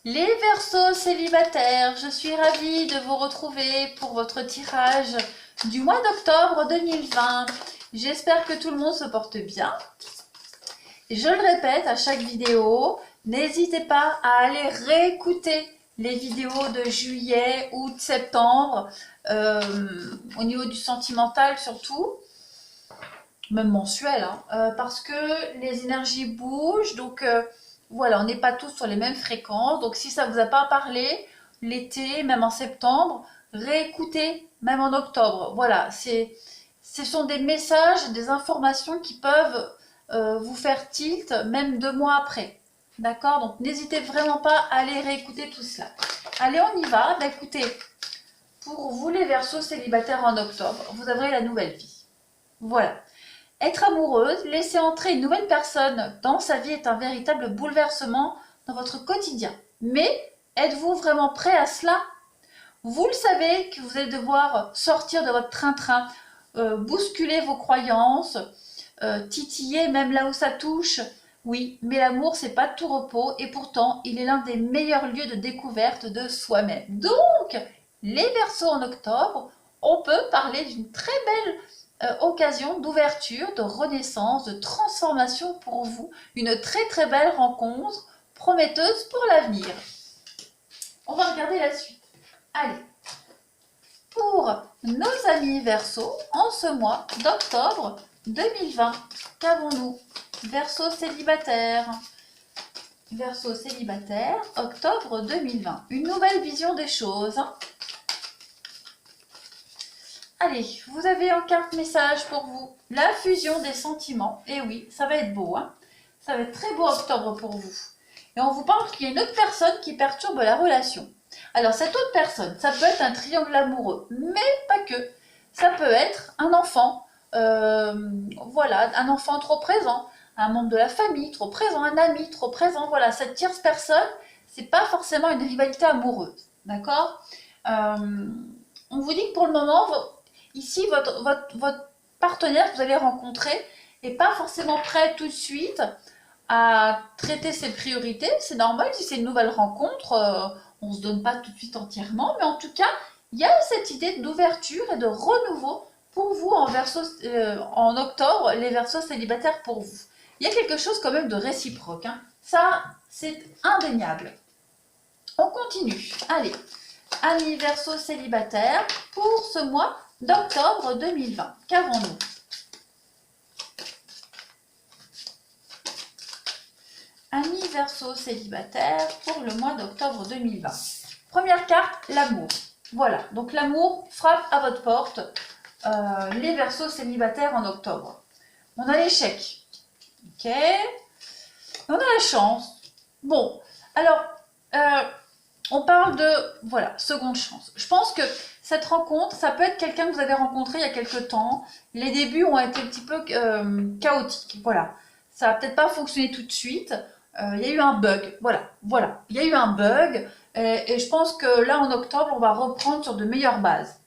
Les Verseaux célibataires, je suis ravie de vous retrouver pour votre tirage du mois d'octobre 2020. J'espère que tout le monde se porte bien. Je le répète à chaque vidéo, n'hésitez pas à aller réécouter les vidéos de juillet, août, septembre, au niveau du sentimental surtout, même mensuel, parce que les énergies bougent, donc voilà, on n'est pas tous sur les mêmes fréquences. Donc si ça ne vous a pas parlé, l'été, même en septembre, réécoutez, même en octobre. Voilà, ce sont des messages, des informations qui peuvent vous faire tilt, même 2 mois après. D'accord? Donc n'hésitez vraiment pas à aller réécouter tout cela. Allez, on y va. Bah, écoutez, pour vous les Verseaux célibataires en octobre, vous aurez la nouvelle vie. Voilà. Être amoureuse, laisser entrer une nouvelle personne dans sa vie est un véritable bouleversement dans votre quotidien. Mais êtes-vous vraiment prêt à cela? Vous le savez que vous allez devoir sortir de votre train-train, bousculer vos croyances, titiller même là où ça touche. Oui, mais l'amour, c'est pas tout repos et pourtant, il est l'un des meilleurs lieux de découverte de soi-même. Donc, les Verseaux en octobre, on peut parler d'une très belle occasion d'ouverture, de renaissance, de transformation pour vous. Une très très belle rencontre prometteuse pour l'avenir. On va regarder la suite. Allez, pour nos amis Verseaux, en ce mois d'octobre 2020, qu'avons-nous? Verseaux célibataires. Verseaux célibataires, octobre 2020. Une nouvelle vision des choses. Allez, vous avez en carte message pour vous la fusion des sentiments. Et oui, ça va être beau, hein. Ça va être très beau octobre pour vous. Et on vous parle qu'il y a une autre personne qui perturbe la relation. Alors, cette autre personne, ça peut être un triangle amoureux, mais pas que. Ça peut être un enfant, voilà, un enfant trop présent, un membre de la famille trop présent, un ami trop présent. Voilà, cette tierce personne, c'est pas forcément une rivalité amoureuse, d'accord? On vous dit que pour le moment, ici, votre partenaire que vous allez rencontrer n'est pas forcément prêt tout de suite à traiter ses priorités. C'est normal si c'est une nouvelle rencontre, on ne se donne pas tout de suite entièrement, mais en tout cas, il y a cette idée d'ouverture et de renouveau pour vous en octobre, les Verseaux célibataires pour vous. Il y a quelque chose quand même de réciproque, hein. Ça, c'est indéniable. On continue. Allez, amis Verseaux célibataires, pour ce mois d'octobre 2020, qu'avons-nous? Amis Verseaux célibataires pour le mois d'octobre 2020. Première carte, l'amour. Voilà, donc l'amour frappe à votre porte, les Verseaux célibataires en octobre. On a l'échec, ok. On a la chance. Bon, alors, on parle de, voilà, seconde chance. Je pense que cette rencontre, ça peut être quelqu'un que vous avez rencontré il y a quelques temps. Les débuts ont été un petit peu chaotiques, voilà. Ça n'a peut-être pas fonctionné tout de suite. Il y a eu un bug, voilà. Il y a eu un bug et je pense que là, en octobre, on va reprendre sur de meilleures bases.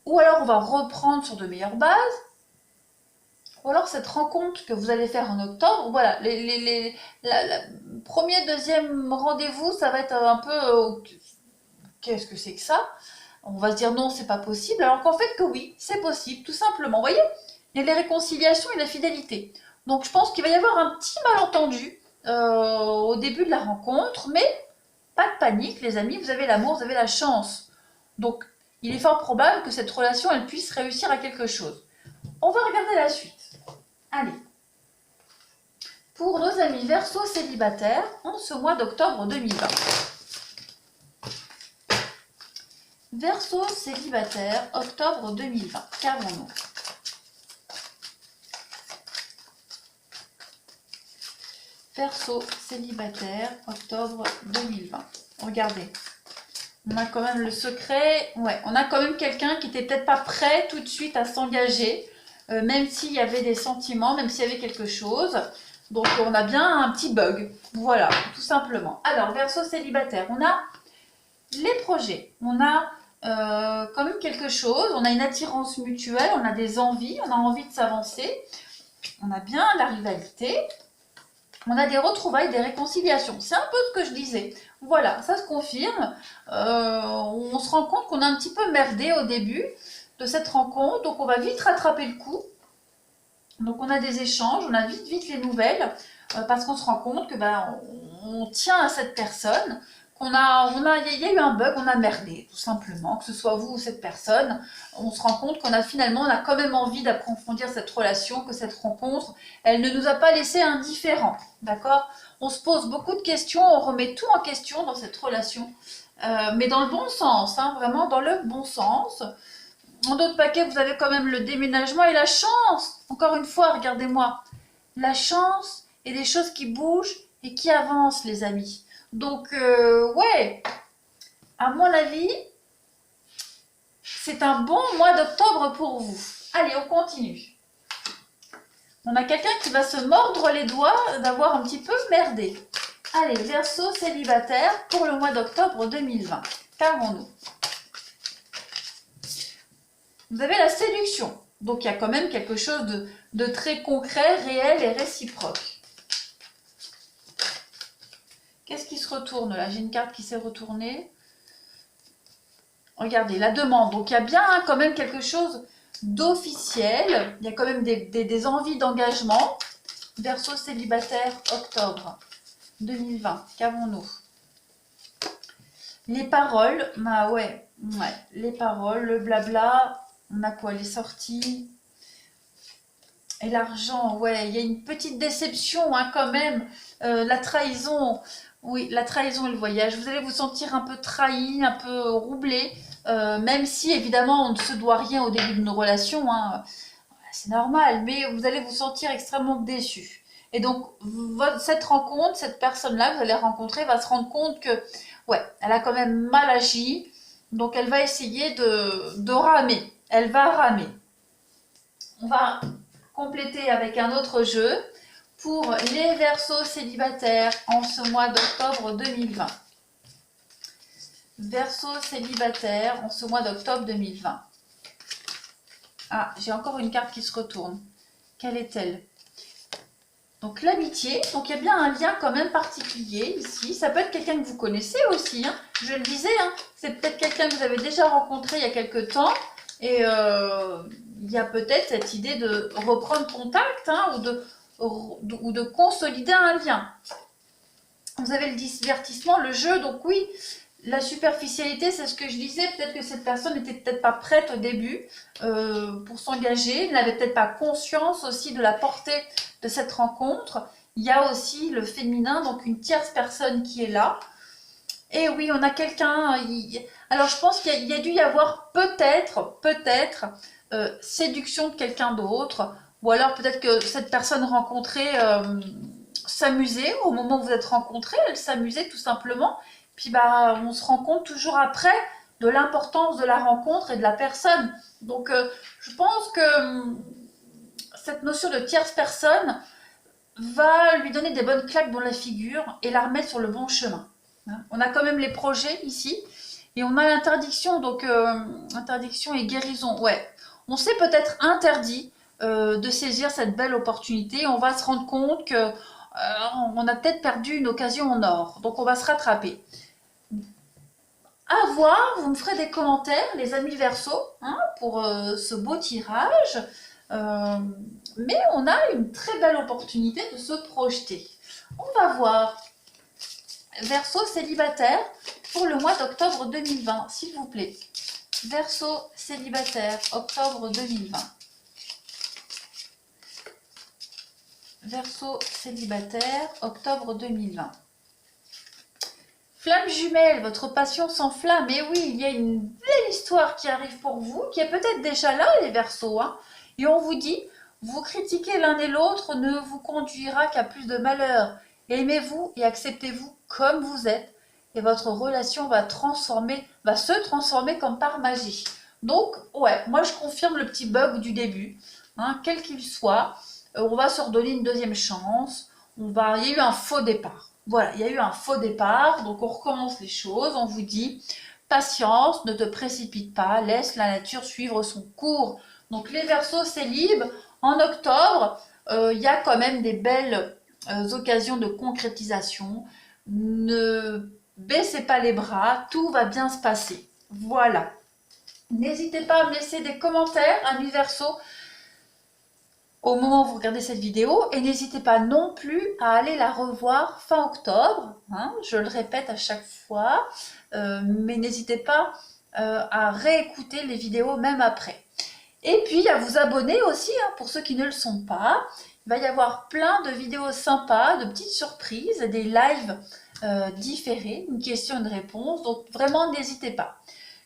Ou alors, on va reprendre sur de meilleures bases. Ou alors cette rencontre que vous allez faire en octobre, voilà, la premier, deuxième rendez-vous, ça va être un peu qu'est-ce que c'est que ça? On va se dire non, c'est pas possible, alors qu'en fait que oui, c'est possible, tout simplement. Vous voyez, il y a les réconciliations et la fidélité. Donc je pense qu'il va y avoir un petit malentendu au début de la rencontre, mais pas de panique, les amis, vous avez l'amour, vous avez la chance. Donc il est fort probable que cette relation, elle puisse réussir à quelque chose. On va regarder la suite. Allez, pour nos amis Verseaux célibataires en ce mois d'octobre 2020. Verseaux célibataires, octobre 2020. Qu'avons-nous? Verseaux célibataires, octobre 2020. Regardez. On a quand même le secret. Ouais, on a quand même quelqu'un qui n'était peut-être pas prêt tout de suite à s'engager. Même s'il y avait des sentiments, même s'il y avait quelque chose. Donc on a bien un petit bug. Voilà, tout simplement. Alors, Verseau célibataire, on a les projets. On a quand même quelque chose. On a une attirance mutuelle, on a des envies, on a envie de s'avancer. On a bien la rivalité. On a des retrouvailles, des réconciliations. C'est un peu ce que je disais. Voilà, ça se confirme. On se rend compte qu'on a un petit peu merdé au début de cette rencontre. Donc, on va vite rattraper le coup. Donc, on a des échanges, on a vite les nouvelles. Parce qu'on se rend compte que on tient à cette personne. Il y a eu un bug, on a merdé, tout simplement. Que ce soit vous ou cette personne, on se rend compte qu'on a finalement, on a quand même envie d'approfondir cette relation, que cette rencontre, elle ne nous a pas laissé indifférents, d'accord? On se pose beaucoup de questions, on remet tout en question dans cette relation, mais dans le bon sens, hein, vraiment dans le bon sens. En d'autres paquets, vous avez quand même le déménagement et la chance. Encore une fois, regardez-moi, la chance et des choses qui bougent et qui avancent, les amis. Donc, ouais, à mon avis, c'est un bon mois d'octobre pour vous. Allez, on continue. On a quelqu'un qui va se mordre les doigts d'avoir un petit peu merdé. Allez, Verseau célibataire pour le mois d'octobre 2020. Qu'avons-nous? Vous avez la séduction. Donc, il y a quand même quelque chose de très concret, réel et réciproque. Qu'est-ce qui se retourne là? J'ai une carte qui s'est retournée. Regardez, la demande. Donc, il y a bien quand même quelque chose d'officiel. Il y a quand même des envies d'engagement. Verseau célibataire, octobre 2020. Qu'avons-nous? Les paroles. Bah ouais. Les paroles, le blabla. On a quoi? Les sorties. Et l'argent, ouais. Il y a une petite déception hein, quand même. La trahison. Oui, la trahison et le voyage. Vous allez vous sentir un peu trahi, un peu roublé. Même si évidemment on ne se doit rien au début de nos relations, hein, c'est normal, mais vous allez vous sentir extrêmement déçu. Et donc cette rencontre, cette personne-là que vous allez rencontrer va se rendre compte que ouais, elle a quand même mal agi, donc elle va essayer de ramer. Elle va ramer. On va compléter avec un autre jeu pour les Verseaux célibataires en ce mois d'octobre 2020. Verseau célibataire en ce mois d'octobre 2020. Ah, j'ai encore une carte qui se retourne. Quelle est-elle? Donc l'amitié, donc il y a bien un lien quand même particulier ici. Ça peut être quelqu'un que vous connaissez aussi, hein. Je le disais, hein. C'est peut-être quelqu'un que vous avez déjà rencontré il y a quelques temps. Et il y a peut-être cette idée de reprendre contact hein, ou de consolider un lien. Vous avez le divertissement, le jeu, donc oui, la superficialité, c'est ce que je disais, peut-être que cette personne n'était peut-être pas prête au début pour s'engager, n'avait peut-être pas conscience aussi de la portée de cette rencontre. Il y a aussi le féminin, donc une tierce personne qui est là. Et oui, on a quelqu'un... Alors je pense qu'il y a dû y avoir peut-être séduction de quelqu'un d'autre, ou alors peut-être que cette personne rencontrée s'amusait au moment où vous êtes rencontrés, elle s'amusait tout simplement. Puis on se rend compte toujours après de l'importance de la rencontre et de la personne. Donc je pense que cette notion de tierce personne va lui donner des bonnes claques dans la figure et la remettre sur le bon chemin. On a quand même les projets ici et on a l'interdiction, donc interdiction et guérison. Ouais, on s'est peut-être interdit de saisir cette belle opportunité. On va se rendre compte que on a peut-être perdu une occasion en or. Donc on va se rattraper. À voir, vous me ferez des commentaires, les amis Verseau, hein, pour ce beau tirage. Mais on a une très belle opportunité de se projeter. On va voir. Verseau célibataire pour le mois d'octobre 2020, s'il vous plaît. Verseau célibataire, octobre 2020. Verseau célibataire, octobre 2020. Flamme jumelle, votre passion s'enflamme. Et oui, il y a une belle histoire qui arrive pour vous, qui est peut-être déjà là, les Verseaux. Hein. Et on vous dit, vous critiquer l'un et l'autre ne vous conduira qu'à plus de malheur. Aimez-vous et acceptez-vous comme vous êtes. Et votre relation va se transformer comme par magie. Donc, ouais, moi je confirme le petit bug du début, hein, quel qu'il soit. On va se redonner une deuxième chance. Il y a eu un faux départ. Voilà, il y a eu un faux départ, donc on recommence les choses, on vous dit patience, ne te précipite pas, laisse la nature suivre son cours. Donc les Verseaux célibes, en octobre, il y a quand même des belles occasions de concrétisation. Ne baissez pas les bras, tout va bien se passer. Voilà. N'hésitez pas à me laisser des commentaires, amis Verseau, au moment où vous regardez cette vidéo, et n'hésitez pas non plus à aller la revoir fin octobre, hein, je le répète à chaque fois, mais n'hésitez pas à réécouter les vidéos même après. Et puis à vous abonner aussi, hein, pour ceux qui ne le sont pas. Il va y avoir plein de vidéos sympas, de petites surprises, des lives différés, une question et une réponse, donc vraiment n'hésitez pas.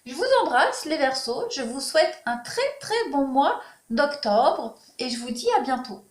Je vous embrasse les Verseaux, je vous souhaite un très très bon mois d'octobre et je vous dis à bientôt.